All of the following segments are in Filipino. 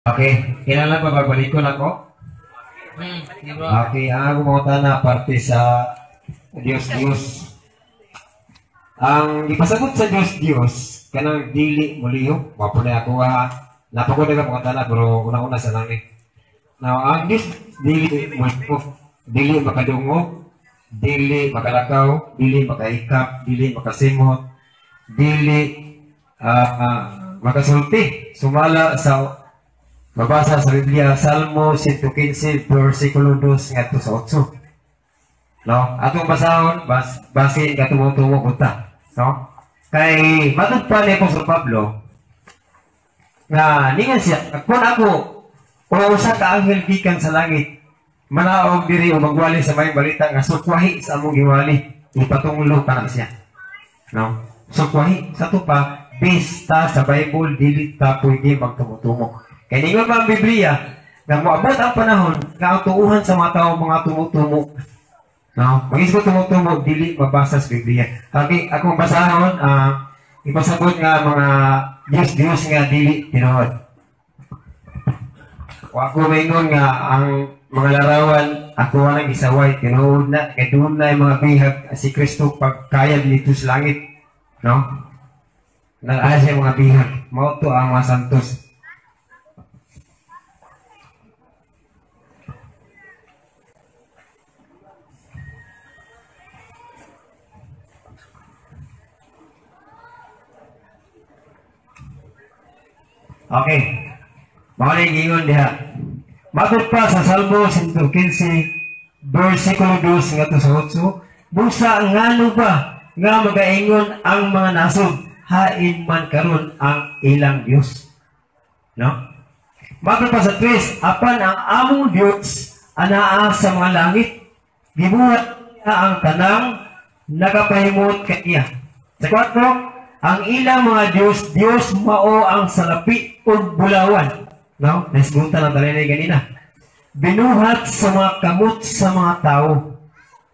Okay, kailangan pa bagbalik ko ako. Di ba? Okay, ang ako mga na parte sa Diyos. Ang ipasabot sa Diyos, kanang dili muliyo. Wapo na ako napagod na mga tana, pero una-una sa langit. Now, ang Diyos, dili muliyo, dili makadungog, dili makalakaw, dili makahikap, dili makasimot, dili makasulti. Sumala sa mabasa sa Biblia, Salmo 115, versikulo 2 ngadto sa 8. No? Atong basahon, basin katumutungo kunta. No? Kay matod pa ni Apostol Pablo nga ningan siya, kung ako o usa ka anghel gikan sa langit, manaog diri o magwali sa may balita nga sukwahi sa among giwali, ipatunglo pa na siya. No? Sukwahi sa tupa, bista sa Bible dili ta pwede magtumutungo. Kaya ningon pa ang Biblia, na moabot ang panahon, na ang tuuhan sa mga tao, mga tumutumo. No? Mag-isip tumutumo, dili mabasa sa Biblia. Okay, akong basahon, ipasabot nga mga Diyos nga dili tinuod. O ako maingon nga, ang mga larawan, ako ang isaway, tinuod na, kaya doon na yung mga bihag, si Kristo pagkayag dito sa langit. No? Nag-aas yung mga bihag. Mauto ang mga santos. Okay. Mga ingon diha. Matod pa sa Salmo 115, versikulo 2 nga to sa 8, busa ngano ba nga magaingon ang mga nasod, hain man karon ang ilang Dios. No? Matod pa sa 3, apan ang among Dios anaa sa mga langit, gibuhat niya ang tanang nagapahimot kaniya. Sa 4, ang ilang mga Diyos mao ang salapi o bulawan. No? Nasgunta ng talinay ganina. Binuhat sa mga kamot sa mga tao.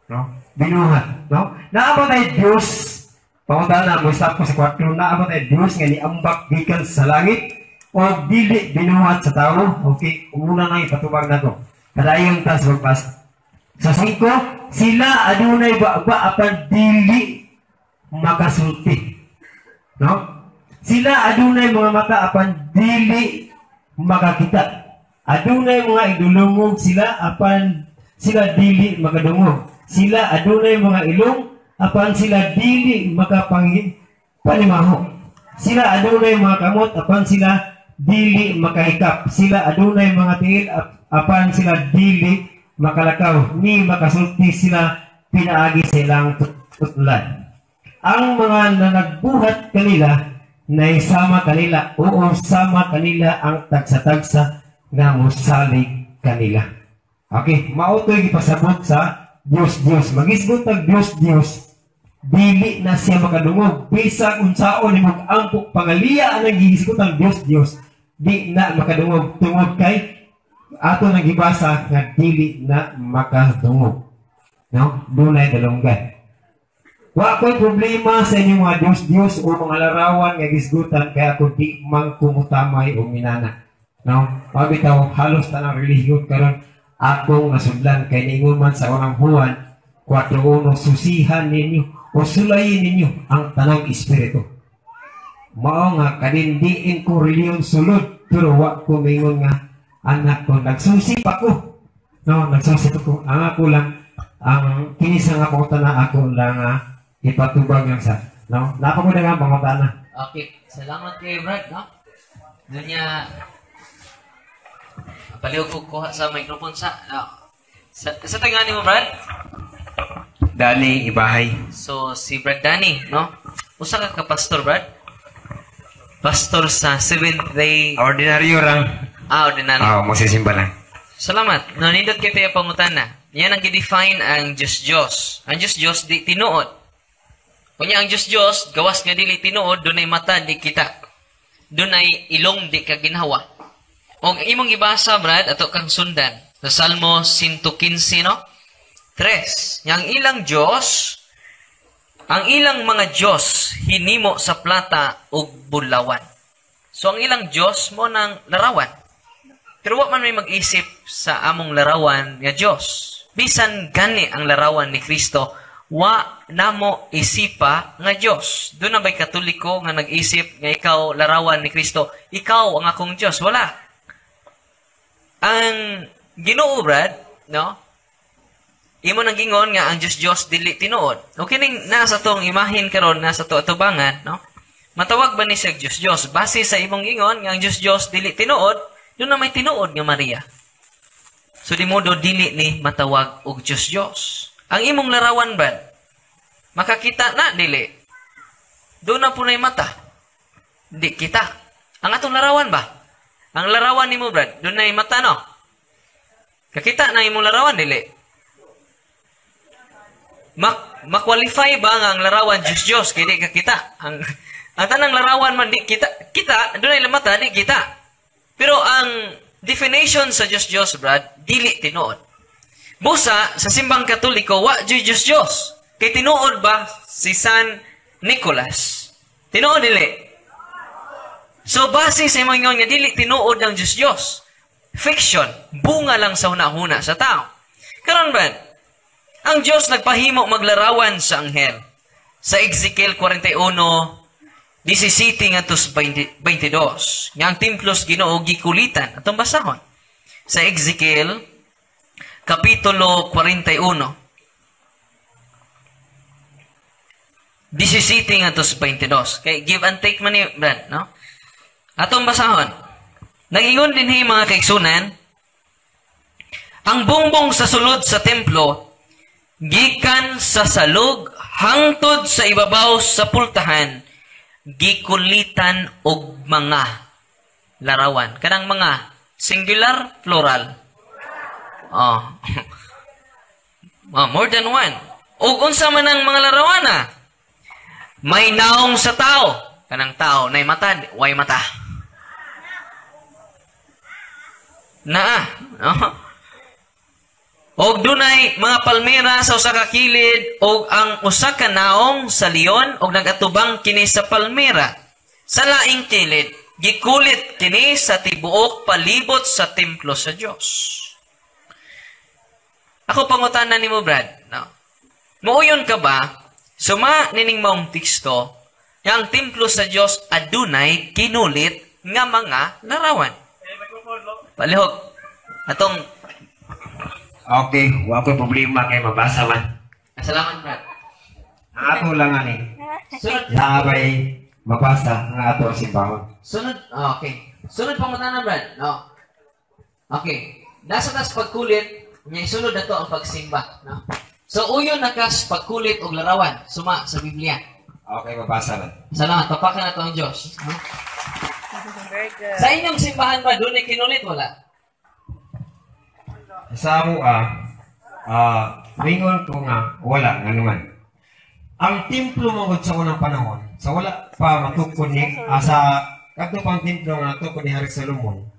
No? Binuhat. No? Naabot ay Diyos. Pangunta na, mo stop ko sa 4. Naabot ay Diyos nga niambak gikan sa langit o dili binuhat sa tao. Okay, umuna na ipatubag na to. Kadayon tas magpas. Sa 5, sila adunay ba apan dili makasulti. No? Sila adunay mga mata apan dili makakita. Adunay mga idulungog sila apan sila dili makadungog. Sila adunay mga ilong apan sila dili makapanimaho. Sila adunay mga kamot apan sila dili makahikap. Sila adunay mga tiil apan sila dili makalakaw. Ni makasulti sila pinaagi silang tutlan. Ang mga nanagbuhat kanila na isama kanila o sama kanila ang tagsa-tagsa na musalig kanila. Okay, mautoy ipasabot sa Diyos. Mag-isgot ang Diyos. Dili na siya makadungog. Bisag unsaon ni mag-angkok pangaliya ang nag-iisgot ang Diyos. Di na makadungog. Tungod kay ato nagibasa nga dili na makadungog. No? Dunay dalunggan. Wa ko'y problema sa inyong mga Diyos o mga larawan nga gisgutan kaya ako di mang kumutamay o minana. No? Pabitaw, halos tanang relihiyon karon akong nasudlan kay ningon man sa unang Juan 4:1, susihan ninyo o sulayin ninyo ang tanang espiritu. Mao nga kadindiin ko reliyon sulod pero wa ko mingon nga anak ko nagsusip ako. No, nagsusip ako. Ang ako lang ang kinisa nga pangutana na ako lang ipatubag lang sa, no? Napamuda nga mga tana. Okay. Salamat kay Brad, no? Dunya, paliw ko kuha sa microphone sa tagani mo, Brad? Dani Ibahay. So, si Brad Danny, no? Usa ka pastor, Brad? Pastor sa Seventh Day. Ordinaryo lang. Ordinary. Magsisimba lang. Salamat. Nanindot kay tayo pangutana. Yan ang gidefine ang Diyos. Ang Diyos di tinuod. Kunya ang Diyos, gawas nga dili tinuod, dunay mata di kita. Dunay ilong di ka ginhawa. O imong ibasa, Brad, ato kang sundan. Sa Salmo 115, no? 3. Yang ilang Diyos, ang ilang mga Diyos, hinimo sa plata o bulawan. So, ang ilang Diyos mo ng larawan. Pero wa man may mag-isip sa among larawan nga Dios. Bisan gani ang larawan ni Kristo, wa namo isipa nga Dios. Doon na ba'y Katoliko nga nag-isip nga ikaw larawan ni Kristo, ikaw ang akong Dios? Wala. Ang Ginoo Brad, no? Imo nang gingon nga ang Dios dili tinuod. Okay ning nasa tong imahin karon nasa to atubangan, no? Matawag ba ni siya Dios? Base sa imong gingon nga ang Dios dili tinuod, doon na may tinuod nga Maria. So di mo do dili ni matawag og Dios. Ang imong larawan Brad, makakita na dili. Doon na punay mata. Di kita. Ang atong larawan ba? Ang larawan nimo Brad, doon na mata no. Kakita na imong larawan dili. Makwalify ba nga ang larawan Diyos kaya di ka kita? Ang tanang larawan man di kita, doon ay mata, di kita. Pero ang definition sa Diyos, Brad, dili tinuod. Busa, sa simbang Katoliko, wa Diyos. Kay tinuod ba si San Nicolas? Tinuod dili. So, base sa imong nga dili tinuod ang Diyos. Fiction. Bunga lang sa hunahuna sa tao. Karon Brad, ang Diyos nagpahimo maglarawan sa anghel. Sa Ezekiel 41, 17 ngadtos 22. Nga ang templos Ginoo gikulitan. Atong basahon. Sa Ezekiel, Kapitulo 41. 17 ngadtos 22. Kay give and take man ni Brad, no? Atong basahon. Nagingon din mga kaigsunan, ang bungbong sa sulod sa templo gikan sa salog hangtod sa ibabaw sa pultahan gikulitan og mga larawan. Kanang mga singular, plural. More than one. Og unsa man ang mga larawan na? May naong sa tao. Kanang tao nay mata, way mata. Og dunay mga palmera sa usa ka kilid og ang usa ka naong sa leon og nagatubang kini sa palmera. Sa laing kilid, gikulit kini sa tibuok palibot sa templo sa Dios. Ako pangutanan nimo Brad, no. Muuyon ka ba suma nining maong teksto nga ang templo sa Dios adunay kinulit nga mga larawan? Palihog. Atong Okay, wa ko problema kay mabasa man. salamat Brad. Ang ato lang ani. Sunod. Labay mabasa ang ato simbahon. Sunod, okay. Sunod pangutanan, Brad. No. Okay. Nasa tas pagkulit, may sunod na to ang pagsimba. No? So, uyon na kas pagkulit o larawan. Suma sa Biblia. Okay, mabasa man. Salamat. Papakan na to ang Diyos. No? Very good. Sa inyong simbahan ba, doon ay kinulit? Wala. Sa amo lingon ko nga wala nga naman. Ang templo mo sa unang panahon, sa wala pa matukod ni sa kadto pang templo nga natukod ni Hari Solomon.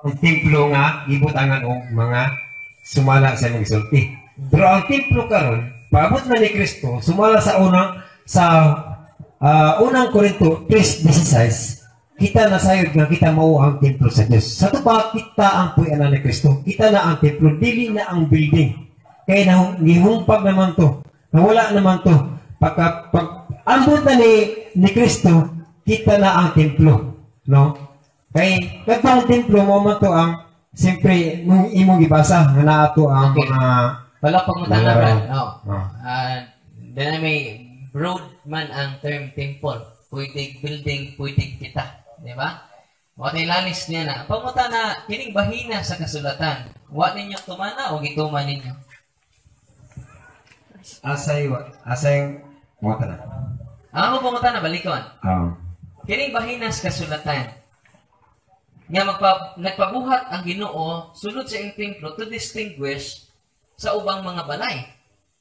Ang templo nga gibutangan og mga sumala sa mga sulti. Pero ang templo karon, paabot na ni Kristo, sumala sa unang Korinto 3:16. Kita na sayod nga kita mao ang templo sa Dios. Sa to ba kita ang puy-anan ni Kristo? Kita na ang templo, dili na ang building. Kaya gihumpag naman to. Nawala naman to. Pag ambot na ni Kristo, kita na ang templo, no? Kay kadtong templo mo man to ang siyempre nung imong gibasa nga naato ang mga Wala pangutan na, Brad. No. Oh. Then may broad man ang term temple. Pwede building, pwede kita. Di ba? Wa lalis niya na. Pangutan na, kining bahina sa kasulatan. Wa ninyo tumana o gituman ninyo? Asay mo ta na. Ako pangutan na, balikon. Kining bahina sa kasulatan. Nga nagpabuhat ang Ginoo sunod sa iyong templo to distinguish sa ubang mga balay.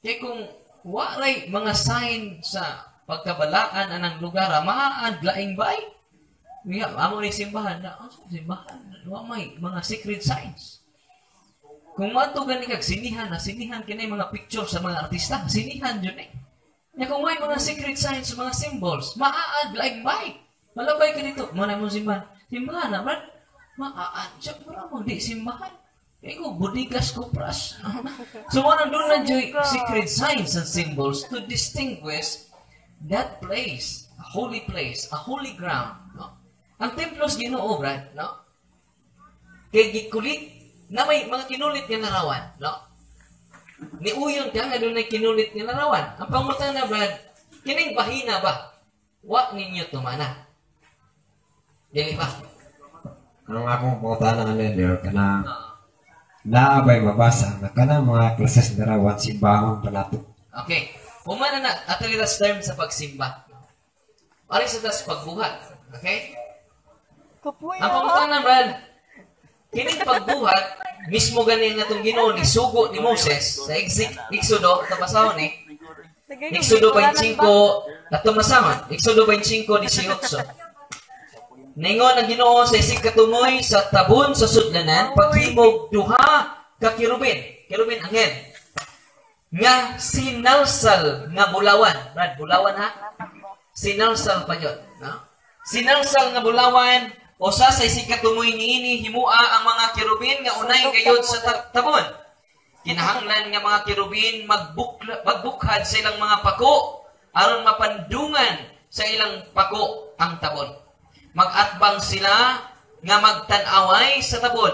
Kaya kung walay mga sign sa pagkabalaan anang lugar, maaadlaing bay. Amo ni simbahan na, simbahan, may mga secret signs. Kung matugan ni kag sinihan kinay mga picture sa mga artista, sinihan yun eh. Kaya kung may mga secret signs sa mga symbols, maaadlaing bay. Malabay ka dito, mana mo simbahan. Simbahan na, Brad. Maaantsak mo lang, di simbahan. Kaya ko, budigas ko pras. So, doon na dyan secret signs and symbols to distinguish that place, a holy ground. No? Ang templos Ginoo, Brad, no? Kaya gikulit, na may mga kinulit nga larawan, no? Ni Uyong ka nga doon ay kinulit nga larawan. Ang pangutan na, Brad, kining bahina ba? Wa ninyo tumana. Dili ba? Ang akong pangutanan nila, kana naabay mabasa na kana mga klases na rawan simbahon panato. Okay. Humana na, atalitas term sa pagsimba. Pari sa tas pagbuhat. Okay? Kapuya. Ang pangutan Brad, kining pagbuhat, mismo ganin na itong Ginoo ni sugo ni Moses sa Exodo, ito masahon Exodo 25, ito masahon, Exodo 25, 18. Ningon ang Ginoo sa isig katumoy sa tabon sa sudlanan, paghimog duha ka kirubin angel, nga sinalsal nga bulawan. Brad, bulawan ha? Sinalsal pa yun. No? Sinalsal nga bulawan, o sa isig katumoy niini, himua ang mga kirubin nga unay gayod sa tabon. Kinahanglan nga mga kirubin magbukhad sa ilang mga pako, aron mapandungan sa ilang pako ang tabon. Mag-atbang sila nga magtanaway sa tabon.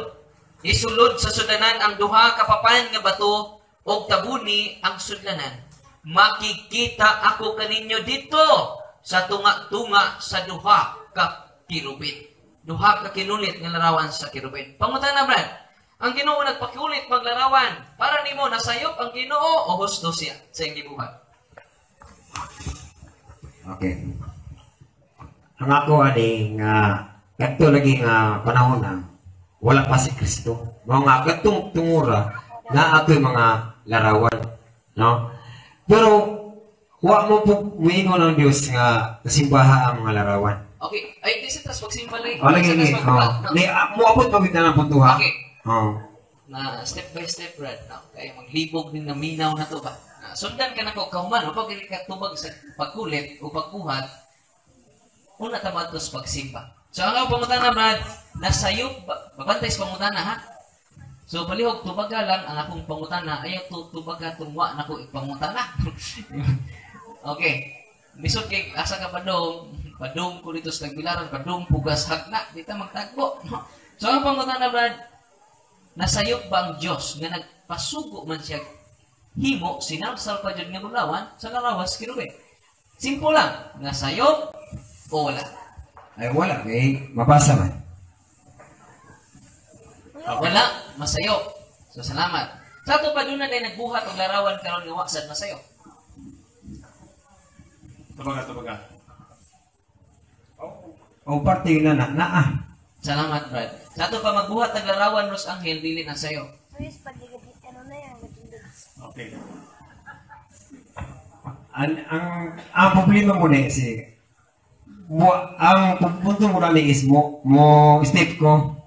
Isulod sa sudlanan ang duha kapapan nga bato o tabuni ang sudlanan. Makikita ako kaninyo dito sa tunga-tunga sa duha ka kirubin. Duha ka kinulit nga larawan sa kirubin. Pangutan na, Brad. Ang Ginoo nagpakiulit maglarawan para nimo nasayop ang Ginoo o husto siya sa iyong gibuhat. Okay. Ang ako ani nga kadto lagi nga panahon na wala pa si Kristo. Mao nga kadtong tungura na ato'y mga larawan, no? Pero wa mo po muingon ng Dios nga kasimbaha ang mga larawan. Okay, ay di sa tas pagsimbalay. Lagi ni. Ni mo abot pagit na ng puntuha. Okay. Oh. Na step by step, Brad, no? Kaya maglibog din na minaw na to ba? Sundan ka na ko kauman, o pag ka tubag sa pagkulit o pagbuhat, una tamatos pagsimba. So, ang pangutan na, Brad, nasayop, babantay sa pangutan na, ha? So, palihog, tubaga lang, ang akong pangutan na, ayaw tubaga, tungwa na ko ipangutan na. Okay. Misot kay, asa ka padong ko dito sa nagbilaran, padong pugas hagna, dito magtagbo. So, ang pangutan na, Brad, nasayop ba ang Diyos nga nagpasugo man siya himo, sinalsal pa dyan nga bulawan sa larawas kirubin? Simple lang, nasayop o wala? Ay wala, kay mabasa man. Wala, masayop. So, salamat. Sa ito pa doon na nagbuhat o larawan karon nga waksad masayop. Tubaga. O parte yun na. Salamat, Brad. Sa ito pa magbuhat ng larawan, Los Angel, dili na sayo. Okay. Ang problema mo na ang punto mo na is mo step ko,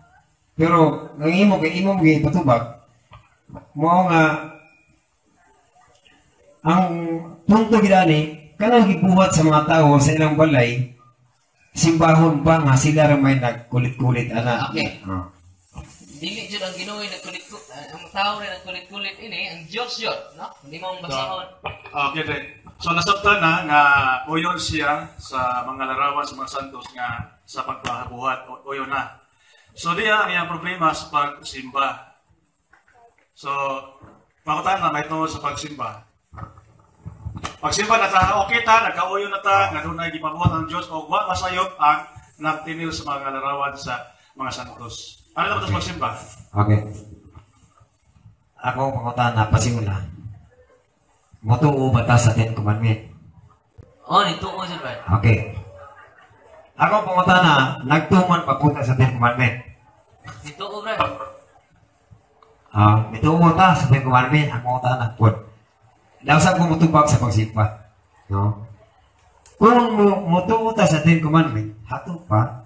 pero ang imo mo patubag mo nga ang punto gidani kanang gibuhat sa mga tao sa ilang balay simbahon pa nga sila ra may nagkulit-kulit ana. Okay. Dili jud ang Ginoo nagkulit-kulit, ang tao rin nagkulit-kulit ini, ang Dios jud, no? Hindi mo basahon. Okay, then. So nasabtan na nga uyon siya sa mga larawan sa mga santos nga sa pagpahabuhat, uyon na. So diya ang iyang problema sa pagsimba. So pakutan na may tungod sa pagsimba. Pagsimba na ta, okay ta, nagkauyon na ta, nga doon ay gipabuhat ang Diyos o wa masayop ang nagtinil sa mga larawan sa mga santos. Ano naman ito pagsimba? Okay. Ako pangutan na pasimula. Motuo ba ta sa Ten Commandment? Oh, nituo jud, Brad. Okay. Ako pangutan na nagtuman papunta sa Ten Commandment. Nituo, Brad. Nituo ta sa Ten Commandment. Ako pangutan na pod. Daw sa ko mutubag sa pagsimba. No? Kung mutuo ta sa Ten Commandment, hato pa,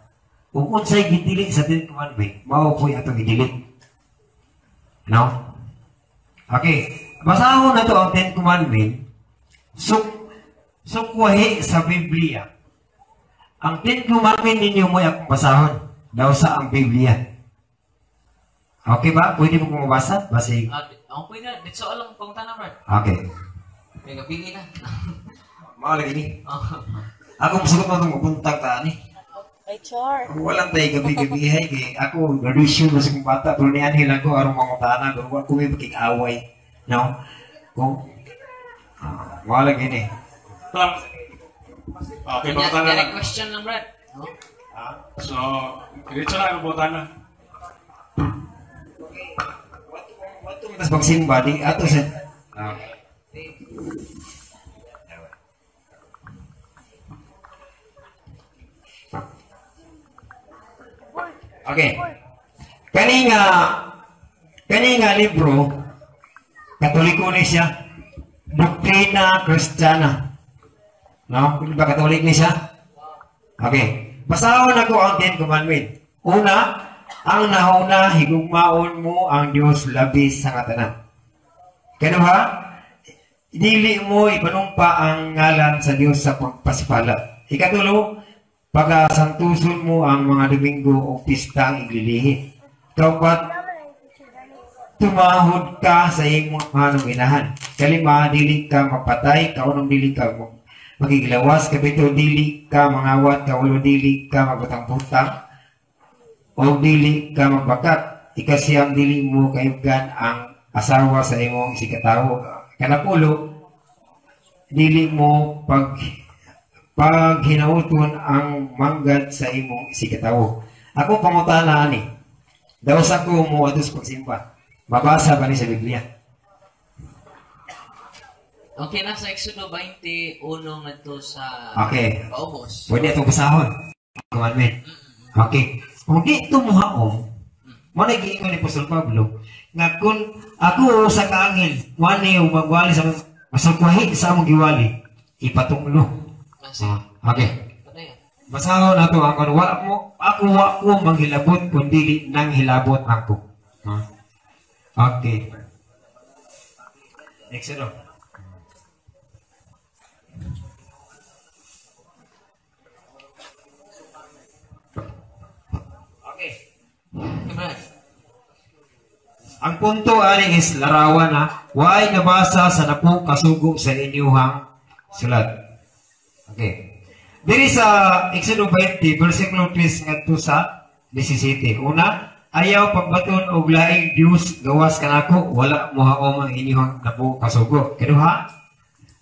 kung unsay gidili sa Ten Commandment, mao po'y atong gidili. No? Okay. Basahon na to ang Ten Commandment. Sukwahi sa Biblia. Ang Ten Commandment ninyo mo akong basahon. Daw sa ang Biblia. Okay ba? Pwede mo kong mabasa? Basig. Ako pwede na. Dito alam pangutana, Brad. Okay. May gabingin na. Mga lagi ni. Ako masagot mo itong mapuntang taan eh. Ay, char. Kung walang tayo gabi-gabi kay ako graduation na sa kong bata pero niyan lang ko arong mga tana pero wala ko may makikaway. No? Kung wala gini. Okay, pangutana Direct lang. question lang, Brad. So, diretso na ang pangutana. Tapos magsimba di ato sa Okay. Kani nga libro Katoliko ni siya. Doktrina Kristiyana. No? Di ba Katolik ni siya? Okay. Basahon ako ang Ten Commandment. Una, ang nauna higugmaon mo ang Dios labis sa katanan. Kaduha, dili mo ipanumpa ang ngalan sa Dios sa pagpasipala. Ikatulo, pagasantuson mo ang mga Domingo o pista ang iglilihi. Kaupat, tumahod ka sa imong mga inahan. Kalima, dili ka mapatay, kaunong dili ka magiglawas, kapito dili ka mangawat, kaulo dili ka magbutang-butang, o dili ka magbakat. Ikasiyam, dili mo kayugan ang asawa sa imong isikatawo. Kanapulo, dili mo pag hinauton ang manggad sa imong isikatawo. Ako pangutana ani. Daw sa ko mo atos pagsimba. Mabasa ba ni sa Biblia? Okay na sa Exodo 21 ngadto sa Okay. Paubos. Pwede itong basahon. Commandment. Okay. Kung di ito muhaom, managiingon ni Apostol Pablo, nga kung ako sa kaangin, wani o magwali sa masagwahi sa among giwali, ipatunglo. Okay. Basahon na ito, ako wa ko manghilabot, kundi nang hilabot ako. Okay. Next ano? Okay. Ang punto ani is larawan na why nabasa sa napong kasugong sa inyuhang sulat. Okay. Diri sa Exodo 20, versikulo 3 ngadto sa 17. Una, ayaw pagbaton og laing Dios gawas kanako, wala mohaom ang inyuhang napong kasugo. Kaduha,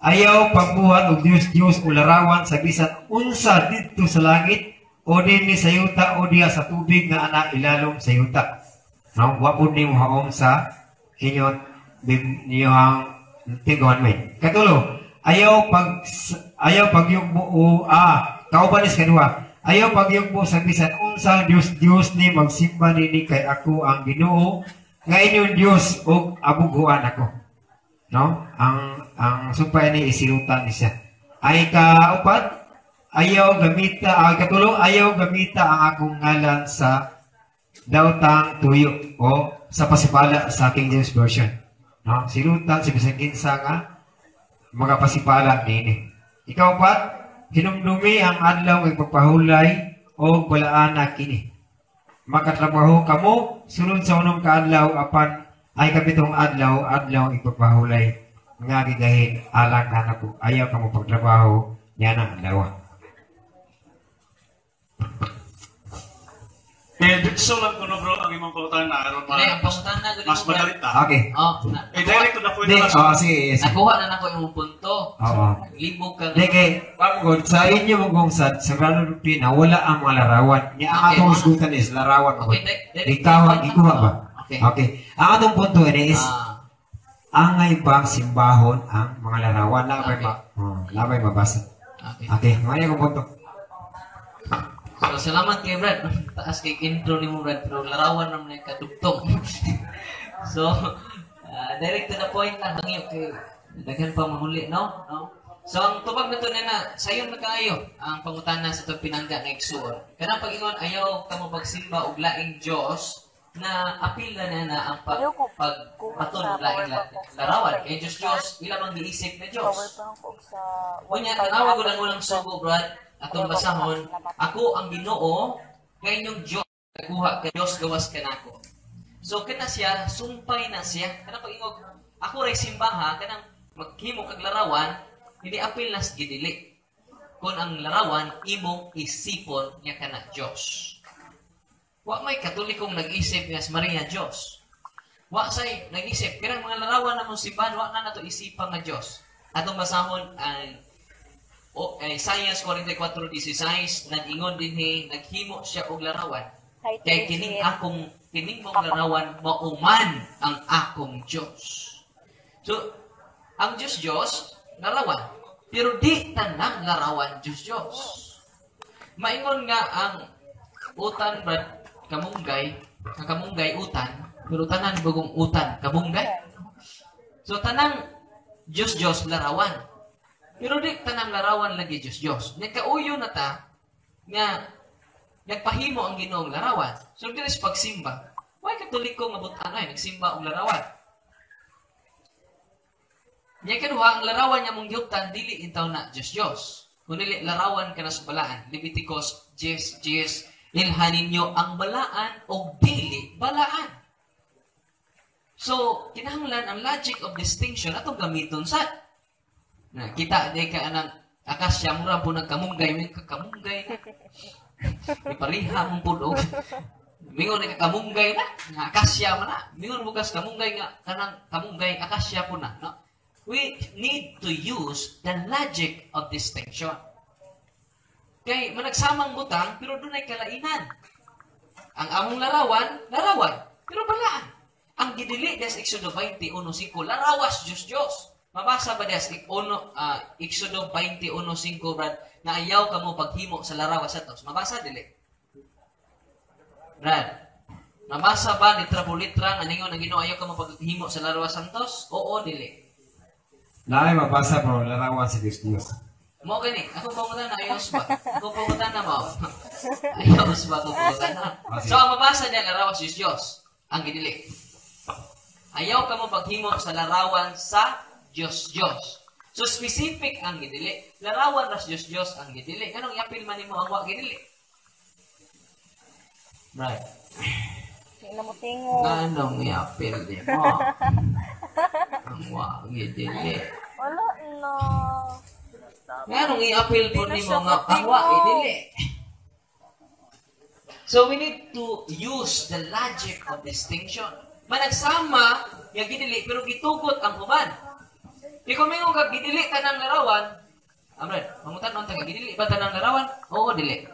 ayaw pagbuhat og Dios o larawan sa bisan unsa didto sa langit o dinhi sa yuta o diha sa tubig nga ana ilalom sa yuta. No, wa pud ni mohaom sa inyong tingawon. Katulo, ayaw pagyugbo o kaubanis kadua. Ayaw pagyugbo sa bisan unsang Dios ni magsimba nini kay ako ang Ginoo nga inyong Dios og abuguan ako. No? Ang sumpay ni isirutan ni siya. Ay kaupat, katulo, ayaw gamita ang akong ngalan sa dautang tuyo o sa pasipala sa King James Version. No? Sirutan si bisan kinsa nga mga pasipala nini. Ikaw pat, hinumdumi ang adlaw ng pagpahulay o balaana kini. Makatrabaho kamo, sunod sa unong kaadlaw apan ay kapitong adlaw ipagpahulay nga gigahin alang na ko. Ayaw kamo pagtrabaho niya na adlaw. So lang ko no bro, ang imong pautan na aron Ang pangutana mas madali ta. Okay. Direct to the point Di, na sige. Nakuha na nako yung punto. Oo. Libog ka. Di kay, pagod, sa inyo mong sa Sagrado Doctrina, wala ang mga larawan. Niya ang Okay, atong mga- isgutan is larawan. Okay, Ikuha ba? Okay. Okay. Ang atong punto ini is, Ah, angay bang simbahon ang mga larawan? Labay mabasa. okay. Okay, ngayon ang punto. So, salamat kay Brad. Taas kay intro ni mo, Brad. Pero larawan naman yung kadugtong. So, direct to the point lang. Hangyo kay daghan pa mahuli, no? So, ang tubag na ito na sayon na kayo ang pangutana sa itong pinangga na Exor. Kanang pag-ingon, ayaw ka mo pagsimba og laing Diyos na apil na ang pagpaton og laing larawan. Kaya Diyos, ila bang giisip na Diyos. Kunya, tanawag ko lang walang sugo, Brad. Atong basahon, ako ang Ginoo, kay inyong Diyos, kuha ka Diyos gawas ka nako. So kana siya sumpay na siya. Kana pag ingog ako ray simbaha kanang maghimo kag larawan, hindi apil nas gidili. Kung ang larawan imong isipon niya kana Dios. Wa may katolikong nag-isip nga si Maria Dios. Wa say nag-isip kanang mga larawan namong simbahan wa na nato isipan nga Dios. Atong basahon ang Isaiah 44:16 nag-ingon dinhi naghimo siya og larawan. Kay kining mong larawan mauman ang akong Dios. So ang Dios larawan, pero di tanang larawan Dios. Maingon nga ang utan brad kamunggay utan, pero tanan bagong utan kamunggay. So tanang Dios larawan. Pero di tanang larawan lagi Dios. Nagkauyo na ta nga nagpahimo ang Ginoong larawan. So dili sa pagsimba, why katoliko nga butan ay nagsimba og larawan? Nya kaduha ang larawan niya mong giuptan dili itaw na Dios. Kundi larawan kana sa balaan. Leviticus 10:10 ilhanin niyo ang balaan o dili balaan. So, kinahanglan ang logic of distinction atong gamiton sa na kita di ka anang akasya mura po nagkamunggay may kakamunggay na ipariha mong pudog mingon ni kakamunggay na akasya man na mingon bukas kamunggay nga kanang kamunggay akasya po na no? We need to use the logic of distinction. Kay managsamang butang pero dunay kalainan. Ang among larawan, pero balaan. Ang gidili des Exodo 21:5 larawas Dios. Mabasa ba des Exodo 21:5 Brad na ayaw kamo paghimo sa larawas atos. Mabasa dili. Brad, mabasa ba litra po litra nga ningon ang Ginoo ayaw kamo paghimo sa larawas santos? Oo dili. Naay mabasa po larawan sa Dios. Mo gani, ako pamutan na ayos ba? Ako pamutan na mo. Ayos ba ako pamutan na? So ang mabasa niya larawan si Dios. Ang gidili. Ayaw ka mo paghimo sa larawan sa Dios. So specific ang gidili. Larawan ras Dios ang gidili. Kanong iapil man nimo ang wa gidili? Right. Hindi na mo tingo. Kanong iapil nimo? Ang wa gidili. Wala na. Kanong iapil po nimo nga ang wa gidili? So we need to use the logic of distinction. Managsama nga gidili pero gitugot ang uban. Ikaw mingon kag gidili tanang larawan. Amred, mamutan man ta gidili ba tanang larawan? Oo dili.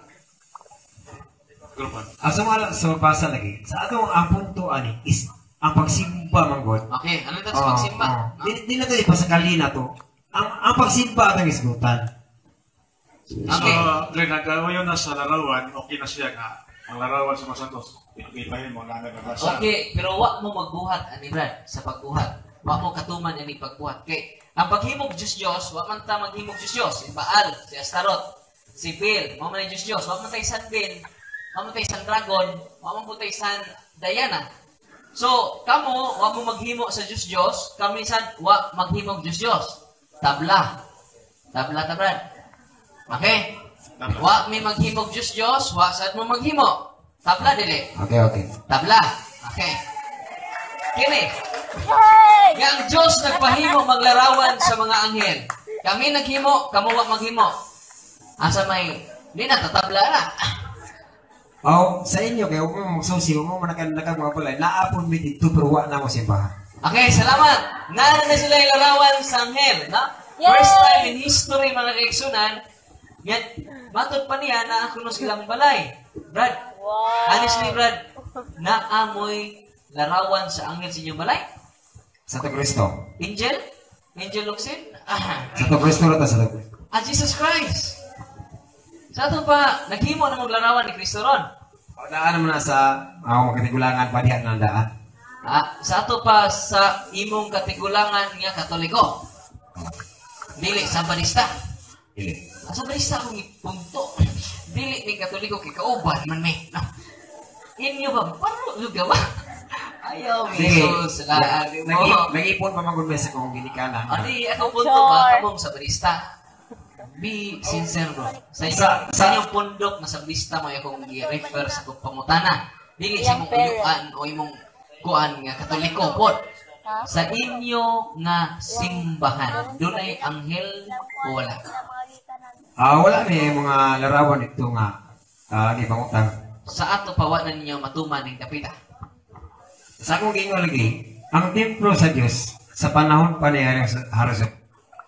Grupan. Asa mga sa mabasa lagi. Sa atong ang punto ani is ang pagsimba manggod. Okay, ano ta sa pagsimba? Di na to ipasakali na to. Ang pagsimba atong isgutan. Okay. So, nagkaroon na sa larawan, okay na siya nga. Ang larawan sa mga santos, ipahin mo na nabasa. Okay, pero wa mo magbuhat ani Brad sa pagbuhat. Wa mo katuman ani pagbuhat. Kay ang paghimog Dios, wa man ta maghimog Dios. Si Baal, si Astaroth, si Bel, wa man Dios. Wa man tay San Bel, wa man tay San Dragon, wa man tay San Diana. So, kamo wa mo maghimo sa Dios, kami sad wa maghimog Dios. Tabla ta Brad. Okay? Wa mi maghimog Dios, wa sad mo maghimo. Tabla dili. Okay. Tabla. Okay. Kini. Nga ang Diyos nagpahimo maglarawan sa mga anghel. Kami naghimo, kamo wa maghimo. Asa may di na tatabla na. Sa inyo kayo mo magsusi mo manakan mga pala. Naapon mi dito pero wa na mo simbahan. Okay, salamat. Naran na sila yung larawan sa anghel, no? Yay! First time in history mga kaigsunan, yan, matod pa niya na ako no silang balay. Brad, Wow. honestly Brad, naamoy larawan sa anghel sa inyong balay? Santo Cristo. Angel? Angel Luxin? Santo Cristo na ta sa Cristo. Jesus Christ! Sa ito pa, naghimo na maglarawan ni Cristo ron. Daan mo na sa makatigulangan pa diyan ng daan. Sa ito pa, sa imong katigulangan nga Katoliko. Dili, Sabanista. Dili. Sabanista akong punto. Dili ni Katoliko kay kauban man may. No? Inyo ba? Paano lugawa? Ayaw, Jesus. Nag-ipon pa magulme sa kong ginikanan. Adi, ako punto ba? Kamong Sabanista. Be sincere bro. Sa inyong pundok na Sabanista mo akong i-refer sa kong pangutana. Dili sa imong uyuan o imong kuan nga Katoliko pod. Sa inyo nga simbahan, dunay anghel o wala? Wala ni mga larawan ito nga ni pangutang. Sa ato pawa na ninyo matuman ng kapita. Sa akong gingon lagi, ang templo sa Dios sa panahon pa ni Haros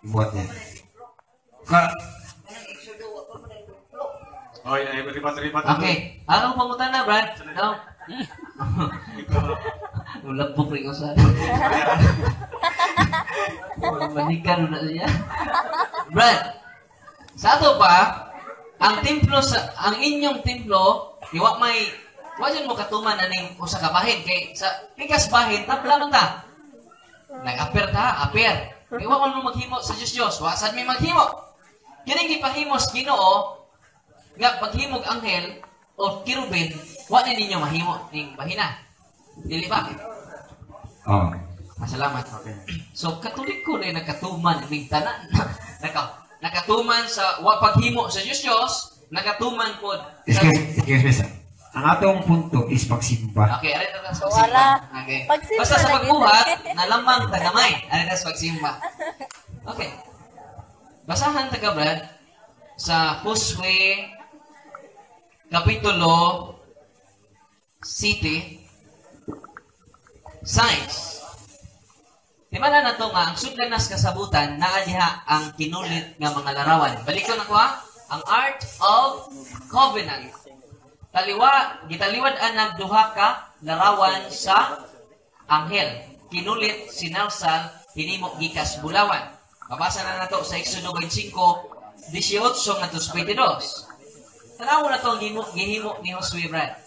buhat niya. Oy, ay ribat-ribat. Okay. Ang pangutan na, Brad. No? Ulapok rin ko sa manikan na niya. Brad, sa ato pa, ang inyong templo, iwa may, wajan mo katuman aning usa ka bahin kay sa pikas bahin tabla man ta. Nag-aper ta, aper. Iwa man mo maghimo sa Diyos, wa sad may maghimo. Kining gipahimos Ginoo nga paghimog anghel o kirubin, wa na ninyo mahimo ning bahina. Dili ba? Salamat. Okay. So Katoliko na nakatuman ning tanan. Nakatuman sa wa paghimo sa Diyos, nakatuman pod. Excuse me, sir. Ang atong punto is pagsimba. Okay, ari ta sa pagsimba. Okay. Basta sa pagbuhat, nalamang tagamay. Ari ta sa pagsimba. Okay. Basahan ta ka, Brad, sa Josue Kapitulo 7 Signs. Di ba na to nga, ang sudlanas kasabutan, naa diha ang kinulit nga mga larawan. Balik ko na ko ha, ang Art of Covenant. Gitaliwad ang duha ka larawan sa anghel. Kinulit, sinalsal, hinimo gikas bulawan. Mabasa na nato sa Exodo 25, 18 nga 22. Tanaw na to ang gihimo ni Josue, Brad.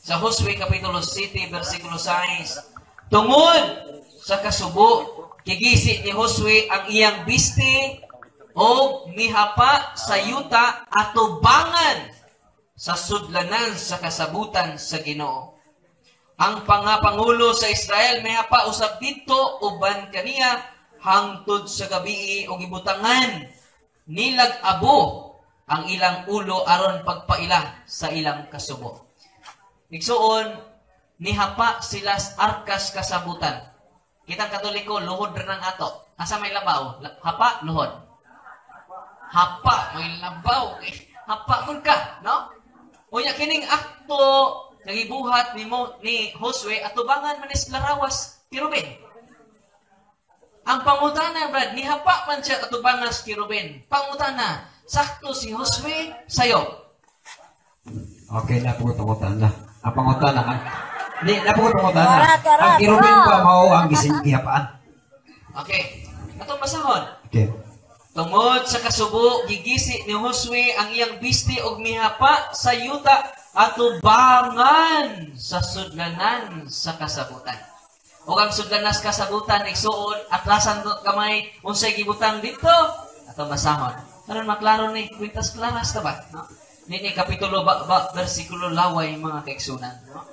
Sa Josue Kapitulo 7, versikulo 6, tungod sa kasubo, kigisi ni Josue ang iyang biste o mihapa sa yuta atubangan sa sudlanan sa kasabutan sa Ginoo. Ang pangapangulo sa Israel mihapa usab dito uban kaniya hangtod sa gabii o gibutangan nilag abo ang ilang ulo aron pagpaila sa ilang kasubo. Igsuon, nihapa sila sa arkas kasabutan. Kitang Katoliko, luhod rin ang ato. Asa may labaw? Hapa, luhod. Hapa, may labaw. Hapa kun ka, no? Unya kining akto nagibuhat ni Josue atubangan manis larawas kirubin. Ang pangutana, Brad, ni hapa man siya atubangan sa kirubin. Pangutana, sakto si Josue sayo. Okay na po pangutana. Ang pangutana ka. Hindi, napagpangutana. Ang kirubin pa mao ang gihapaan. Okay. Atong basahon. Okay. Tungod sa kasubo, gigisi ni Josue ang iyang bisti og mihapa sa yuta atubangan sa sudlanan sa kasabutan. O ang sudlanan sa kasabutan, igsuon, atlasan kamay, unsay gibutang dito, atong basahon. Karon maklaro ni, kwintas klaras ta ba? No? Nini kapitulo versikulo laway mga kaigsunan. No?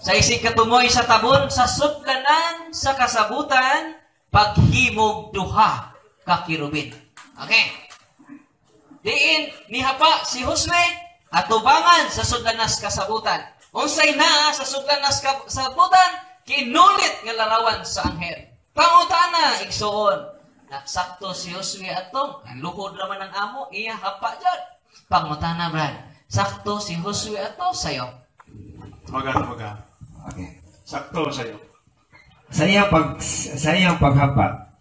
Sa isig katumoy sa tabon, sa sudlanan sa kasabutan, paghimog duha ka kirubin. Okay. Diin, nihapa si Josue, atubangan sa sudlanas kasabutan. Unsay na sa sudlanas kasabutan, kinulit nga larawan sa anghel. Pangutana, igsuon, naksakto si Josue atong, ang luhod naman ng amo, iya hapa dyan. Pangutana, Brad, sakto si Josue ato sayo. Maga. Okay. Sakto sa'yo. Sa iyang paghapa,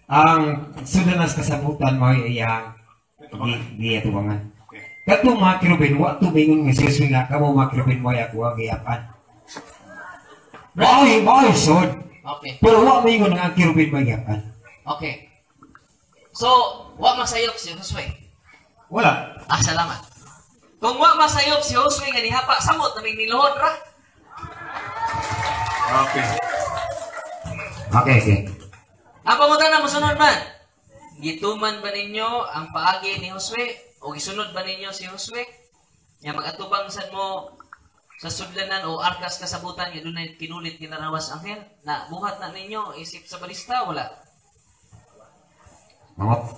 ang sudanas kasabutan mo ay iyang giyatubangan. Okay. Katong mga kirubin, wa tumingon nga siya nga kamo mga kirubin mo ay ako ang giyapan. Mao'y sod. Okay. Pero wa mingon nga kirubin mo giyapan. Okay. So, wa masayop si Josue. Wala. Salamat. Kung wa masayop si Josue nga nihapa, samot na may niluhod ra. Okay. Okay. Ang pangutan na musunod man. Gituman ba ninyo ang paagi ni Josue? O gisunod ba ninyo si Josue? Nga mag-atubang sad mo sa sudlanan o arkas kasabutan nga doon na kinulit kinarawas anghel? Na buhat na ninyo, isip sa balista, wala?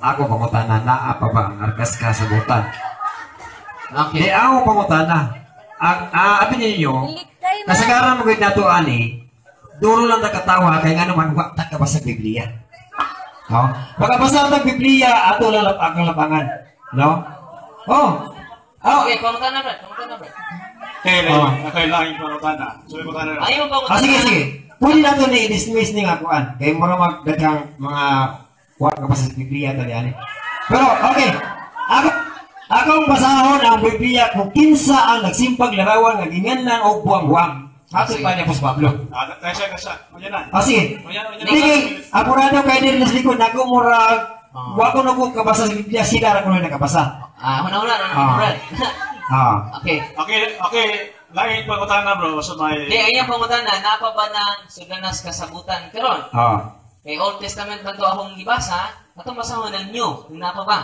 Ako pangutana, naa pa ba ang arkas kasabutan? Okay. Di ako pangutana. Ang abin ninyo, Kasagaran mo gid nato ani. Duro lang nakatawa kay ngano man wa ta ka basa Biblia. No? Pagkabasa ta Biblia ato lang ang lapangan. No? Oh. Oh. Okay, pamutan na, Brad. Pamutan na, Brad. Kailangan yung panutana. So, yung panutana. Ayaw mo pamutan Sige, na. sige. Pwede na ito ni-dismiss ni nga kuan. Kaya mo naman daghang mga kuwan ka pa sa Biblia tali ani. Pero okay. Akong basahon ang Biblia kung kinsa ang nagsimpag larawan nga ginganlan o buwang-buwang. Ato pa niya sa Pablo. Kaya Oyan na. Sige. Oyan na. Sige, apurado kay din sa likod nako murag wa ko na ko kabasa sa Biblia sila ra ko na nakabasa. Una-una, Brad. Okay. Okay. Lain panutana bro. So may... Di, ayang pamutan na, napa ba ng sudanas kasabutan karon? Kay Old Testament man to akong gibasa, atong basahon ng New, kung napa ba?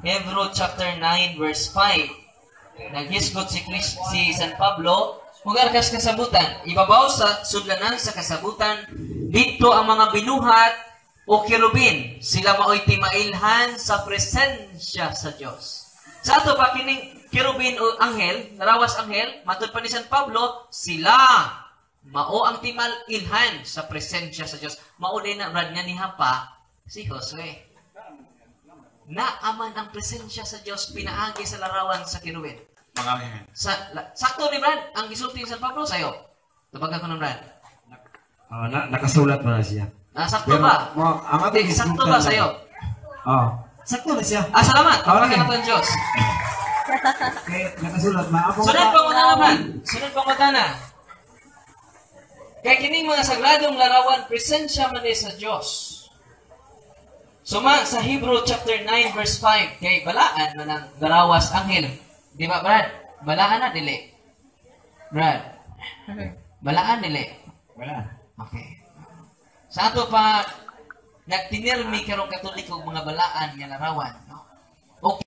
Hebrew chapter 9 verse 5. Naghisgot si San Pablo, mugar kas kasabutan, ibabaw sa sudlanan sa kasabutan, dito ang mga binuhat o kirubin, sila mao'y timailhan sa presensya sa Diyos. Sa ato pa kining kirubin o anghel, narawas anghel, matod pa ni San Pablo, sila mao ang timal ilhan sa presensya sa Diyos. Mao din na Brad nga nihapa si Josue. Naaman ang presensya sa Diyos pinaagi sa larawan sa kirubin. Mga angel. Sakto ni Brad, ang gisulti ni San Pablo sa'yo. Tabagan ko ng Brad. Nakasulat pa na siya. Sakto ba? Ang ating Sakto ba sa'yo? sakto na siya. Salamat. Okay. Tabagan natin Diyos. Kaya nakasulat na ako. Sunod pang mata naman. Sunod pang mata na. Kaya kining mga sagradong larawan, presensya man sa Diyos. Suma sa Hebrew chapter 9 verse 5, kay balaan man ang garawas anghel. Di ba, Brad? Balaan na, dili. Brad. Balaan, dili. Wala. Okay. Sa ato pa, nagtinirmi karong Katoliko mga balaan nga larawan. No? Okay.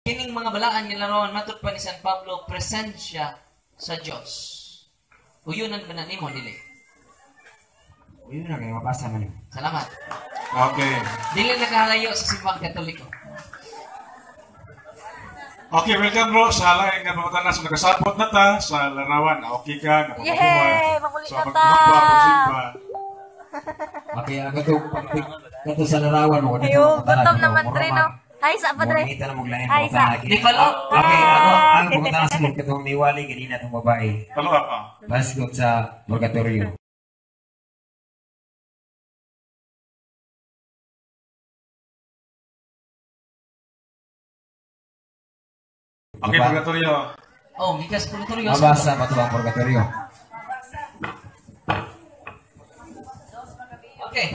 Kining mga balaan nga larawan matod pa ni San Pablo presensya sa Dios. Uyunan ba na nimo dili? Yun na kayo mabasa man. Salamat. Okay. Dili nakahalayo sa simbang Katoliko. Okay, welcome bro. Sa lain nga panutana sa nakasapot na ta sa larawan. Okay ka, Yay! Makulit na ta! pagsimba. Okay, kato sa larawan mo. Ayo, gutom naman tre no. Ay, sa pa tre. Kita na maglain Ay, sa. Di pala. Okay, ang pagkatapos sa katong miwali ganina itong babae. Follow up. Basgot sa purgatorio. Okay, purgatorio. Oh, mikas purgatorio. Mabasa ba ito ang purgatorio? Okay.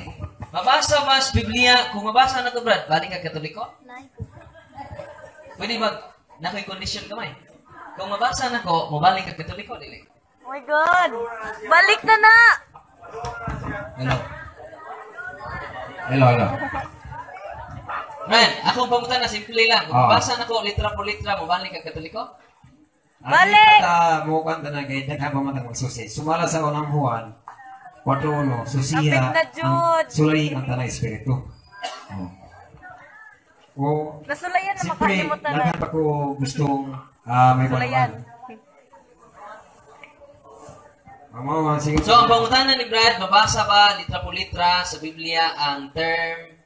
Mabasa mas Biblia. Kung mabasa na to, Brad, balik ka Katoliko? Pwede ba, nako'y condition kamay? Kung mabasa na ko, mabalik ka Katoliko, dili? Oh my God! Balik na na! Hello. Hello. Man, akong pamutan na simple lang. Kung Ah. mabasa na ko, litra po litra, mabalik ka Katoliko? Balik! Mukan ta na kay daghan pa man ang magsusi. Sumala sa unang Juan 4:1 susiha Apit na, Jud. sulay ang tanang espiritu. O Nasulayan na siyempre, makalimutan na. daghan pa ko gustong may Nasulayan. Mama, sige. So, ang pangutanan ni Brad, mabasa ba litra po litra sa Biblia ang term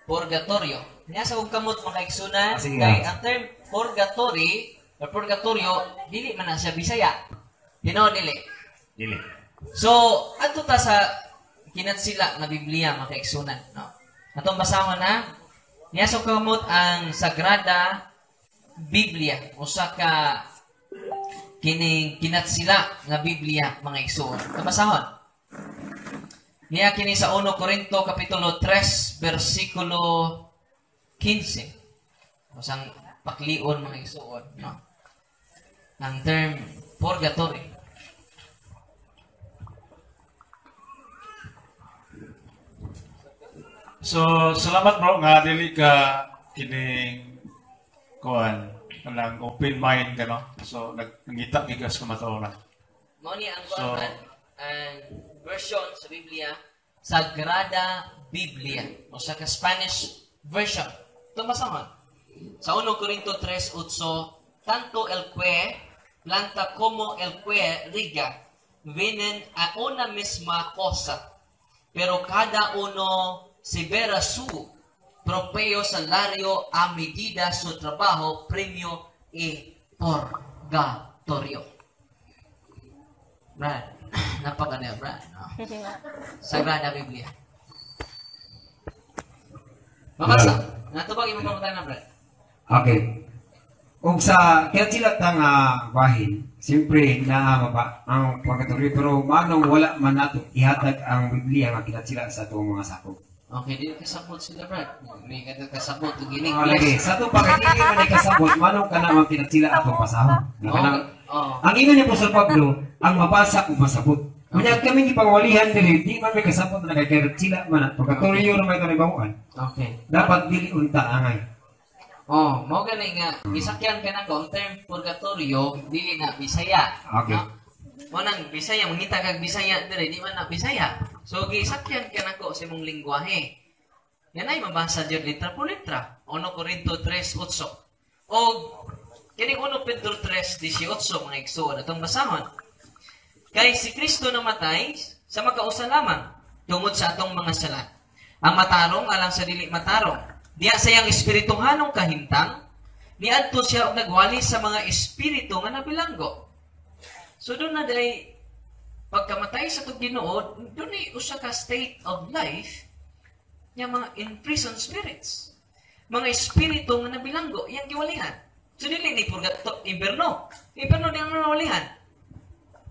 purgatorio. Nga sa kong kamot makaigsunan, Sige kay nga. ang term purgatory, o purgatorio, dili man na siya Bisaya. Dino, dili. Dili. So, ato ta sa kinatsila na Biblia makaigsunan. No? Atong basahon na, nga sa kamot ang Sagrada Biblia, o sa ka kining kinatsila nga Biblia mga igsoon. Kabasahon. Niya kini sa 1 Corinto kapitulo 3 bersikulo 15. Usang paklion mga igsoon, no. Ang term purgatory. So, salamat bro nga dili ka kining kuan kanang open mind ka, no? So, nangita gigas ka mataoran. Mao ni ang So- ang version sa Biblia, Sagrada Biblia o sa Spanish version. Ito masama. Sa 1 Corinto 3:8, tanto el que planta como el que riega vienen a una misma cosa, pero cada uno se verá su propio salario a medida su trabajo, premio y purgatorio. Brad, napakaganda, Brad. No? Sagrada Biblia. Mabasa. Natubag yung mga na, Brad. Okay. Kung sa kinatsilat ng bahin, siyempre naamaba ang purgatorio, pero manong wala man nato ihatag ang Biblia nga kinatsilat sa itong mga sakop. Okay, di kasabot sila, Brad. May kasabot. Gining Lagi, sa itong pagkakili man ay kasabot, manong ka naman kinatsilat atong pasahon. Oh. Ang ino ni Apostol Pablo, ang mabasa kung masabot. Kanya kami ipangwalihan diri, di man may kasabot na nagkakatsila man at purgatorio na may ito nagbamuan. Okay. Dapat dili unta angay. Oh, mo gani nga gisakyan ka na ko ang term purgatorio dili na Bisaya. Okay. No? Mo nang Bisaya mangita kag Bisaya dire di man na Bisaya. So gisakyan ka na ko sa imong lengguwahe. Yan ay mabasa jud litra por litra. 1 Corinto 3:8. O kini 1 Pedro 3:18 mga igsoon atong basahon. Kay si Kristo namatay sa makausa lamang tungod sa atong mga sala. Ang matarong alang sa dili matarong. Diya sayang espiritu nganong kahimtang, niadto siya og nagwali sa mga espiritu nga nabilanggo. So doon na day pagkamatay sa tug Ginoo, doon ay usa ka state of life nga mga imprisoned spirits. Mga espiritu nga nabilanggo, iyang giwalihan. So dili ni purgato inferno. Inferno di ang nawalihan.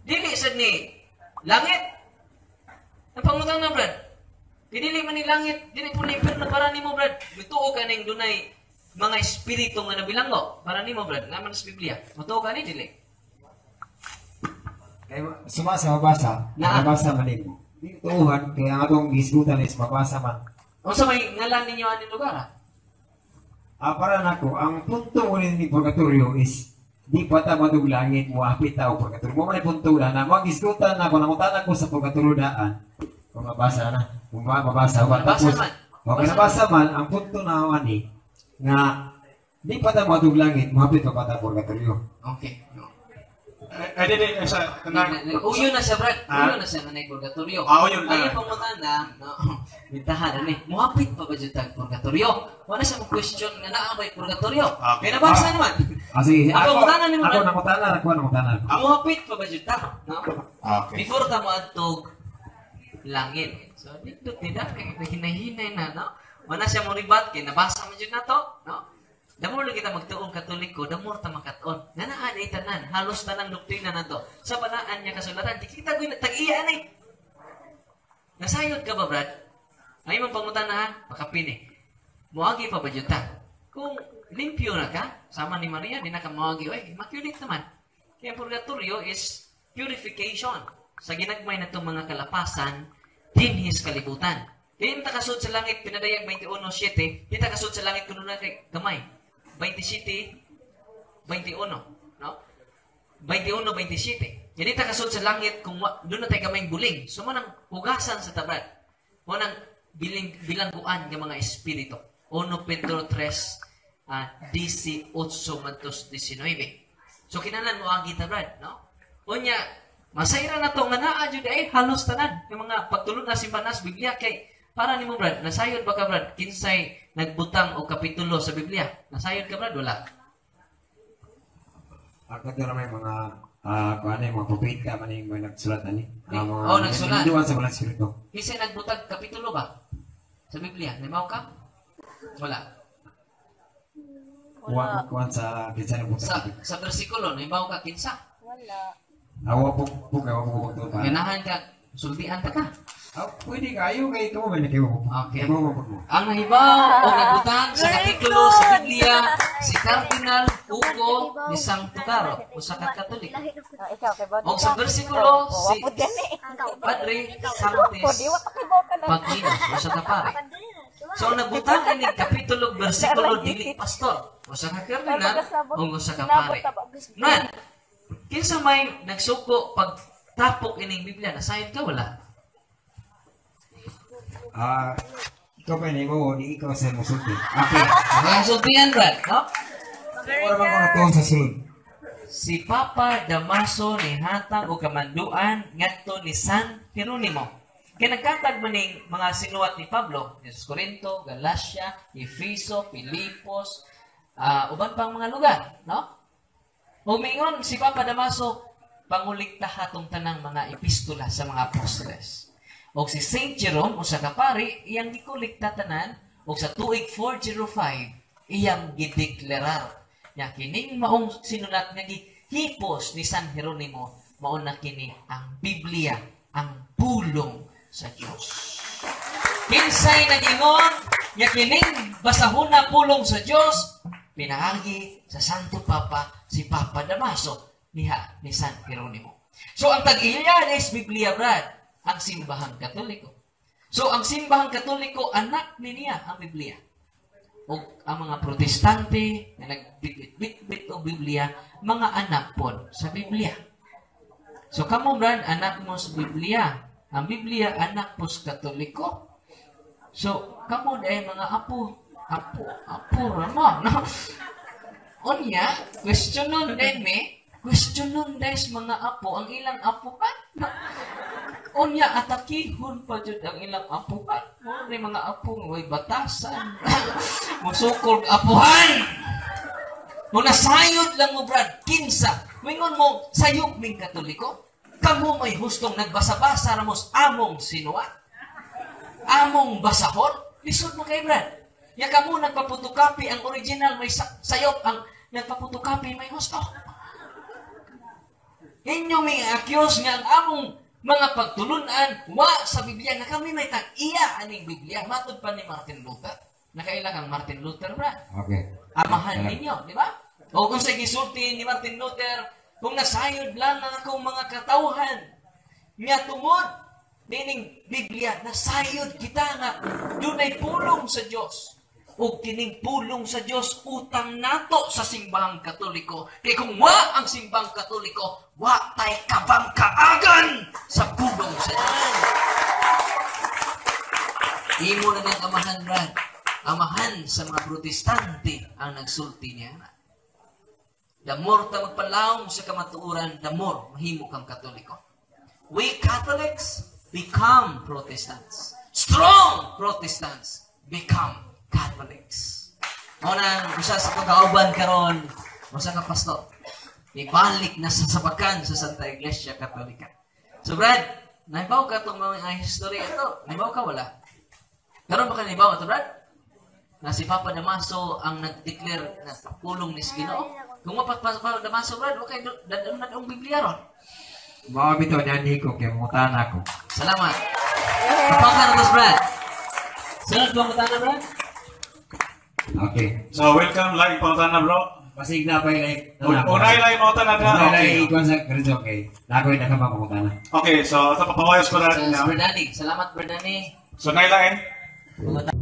Dili sad ni langit. Ang pangutang na, Brad. Dili man ni langit, dili po ni inferno para nimo, Brad. Mituo ka ning dunay mga espiritu nga nabilanggo para nimo, Brad. Naman sa Biblia. Matuo ka ni dili. Kaya sumasa mabasa, Na- mabasa man nimo. Di tuuhan, kaya ang atong gisgutan is mabasa man. Unsa may ngalan ninyo aning lugar? Para nako, ang punto mo ni purgatorio is di pa ta matug langit mo apit ta og purgatorio. Mo man punto na magisgutan na ko nangutan ko sa purgatorio daan. Kung mabasa na, kung mabasa ba Nabasa tapos man. okay nabasa man ang punto na ani nga di pa ta matug langit mo apit pa ta purgatorio. Okay. Ay, di, sa, kanang, Uyo na siya, Brad. Ah? Uyo na siya nga purgatorio. Uyo na. Ayun pamuntan na, no? Bintahan, ano eh. Muhapit pa ba dyan tag purgatorio? Wala siya question nga naabay purgatorio. Okay. Kaya nabasa naman. Sige, Ako, mutanan ni mo, ako Brad. nangutanan, ako nangutanan. Muhapit pa ba dyan tag? No? Okay. Before ta mo adtog langit. So, dito tidak kay hinahinay na, no? Wala siya mo ribat kay nabasa mo dyan na to, no? Damo lang kita magtuong Katoliko, damo ta makaton. Nga naa na tanan, halos tanang doktrina na to. Sa banaan niya kasulatan, di kita ko tag-iya na. Nasayod ka ba, Brad? Ay mong pangutan na ha, makapini. Muagi pa ba dyan ta? Kung limpyo na ka, sama ni Maria, di na ka muagi, oy, makulit naman. Kaya purgatorio is purification. Sa ginagmay na itong mga kalapasan, dinhis kalibutan. Kaya yung takasod sa langit, pinadayag 21:7, di takasod sa langit kuno na kay gamay. 27, 21, no? 21:27. Jadi takasod sa langit kung doon na tayo kamay buling. So manang hugasan sa tabad. Manang bilangguan ng mga espiritu. 1 Pedro 3, 18 mantos 19. So kinanan mo ang gitabad, no? Unya, masayra na to nga naa jud ay halos tanan ng mga pagtulog na simbahan sa Biblia kay para nimo, Brad, nasayod ba ka, Brad? Kinsay nagbutang o kapitulo sa Biblia? Nasayod ka, Brad? Wala. Ako ito naman yung mga kung ano yung mga propeta man yung mga nagsulat na ni. Oh, nagsulat. Nandiwan sa mga espiritu. Kinsay nagbutang kapitulo ba? Sa Biblia? Naimaw ka? Wala. Wala. Kuwan sa kinsa na buta. Sa bersikulo, naimaw ka kinsa? Wala. Awa po ito pa. Ganahan ka, sultian ka ka. Pwede kayo kay ikaw ba na kayo? Okay. Ikaw mo. Ang nahibaw o nagbutang sa kapitulo sa Biblia, si Cardinal Hugo de Santo Caro, o sa Katoliko. Ikaw, kay Bodo. O sa bersikulo, si Wapod gani. Padre Santos Di wa kay Bodo na. Pagkinos, o sa Kapare. So nagbutang ini kapitulo bersikulo dili pastor. Usa ka kardinal o usa ka pare. Man, kinsa may nagsuko pag tapok ining Biblia nasayod ka wala? Ikaw pa mo, di ikaw sa musulti. Okay. Sultihan Brad, no? Wala ba ko na tuon sa sulod? Si Papa Damaso ni hatag o kamanduan ngadto ni San Jeronimo. Kaya nagkatag man ning mga sinuwat ni Pablo, Yes Corinto, Galacia, Efeso, Filipos, uban pang mga lugar, no? Umingon si Papa Damaso, pangulikta hatong tanang mga epistola sa mga apostoles. O si Saint Jerome, o sa kapari, iyang gikulikta tanan, o sa tuig 405, iyang gideklarar. Nya kining maong sinulat nga gihipos ni San Jeronimo, mao na kini ang Biblia, ang pulong sa Dios. Kinsay nagingon nga kining basahon na pulong sa Dios, pinaagi sa Santo Papa si Papa Damaso niha ni San Jeronimo. So ang tag-iya is Biblia Brad, ang simbahang Katoliko. So ang simbahang Katoliko anak niya ang Biblia. O ang mga protestante na nagbitbit o Biblia, mga anak po sa Biblia. So kamo Brad, anak mo sa Biblia. Ang Biblia, anak po sa Katoliko. So kamo dahil mga apo rama. No? Onya, questionon din questionon dahil mga apo, ang ilang apo ka. No? Onya, atakihon pa dyan ang ilang apo ka. Mga mga apo, may batasan. Musukol apuhan. Muna sayod lang mo, Brad, kinsa. Wingon mo, sayog ming Katoliko. Kamu may hustong nagbasa-basa ramos among sinuwa. Among basahon. Lisod mo kay Brad. Ya kamu nagpaputukapi ang original may sayop, ang nagpaputukapi may husto. Inyo may accuse nga ang among mga pagtulunan wa sa Biblia nga kami may tag-iya aning Biblia. Matod pa ni Martin Luther. Nakaila kang Martin Luther, Brad. Okay. Amahan ninyo, di ba? O kung sa gisulti ni Martin Luther, kung nasayod lang ang akong mga katawhan, nga tungod, nining Biblia, nasayod kita nga, dunay pulong sa Diyos. O kining pulong sa Diyos, utang nato sa simbahang Katoliko. Kaya kung wa ang simbahang Katoliko, wa tay kabang kaagan sa pulong sa Diyos. Imo na ng amahan, Brad. Amahan sa mga protestante ang nagsulti niya. The more ta magpalaom sa kamatuoran, the more mahimo kang Katoliko. We Catholics become Protestants. Strong Protestants become Catholics. Una, usa sa pagkauban karon, usa ka pastor. Ibalik na sa sabakan sa Santa Iglesia Katolika. So Brad, naibaw ka itong mga history ito. Naibaw ka wala? Karon ba ka naibaw ito, Brad? Na si Papa Damaso ang nag-declare na pulong ni Ginoo. Kung Papa Damaso, Brad, okay, dadam na ang Biblia ron. Mga bito niyan ko, kaya mutan ako. Salamat. Kapag na ito, Brad. Sunod ba mutana, Brad? Okay. So, welcome, like, pautana, bro. Pasig na pa yung like. Unay, like, pautana na. Unay, Okay. ikon sa Kristo, okay. Nagoy na ka mapakutana. Okay, so, ito papawayos ko na. Brad Danny. Salamat, Brad Danny. So, nailain. Mutana.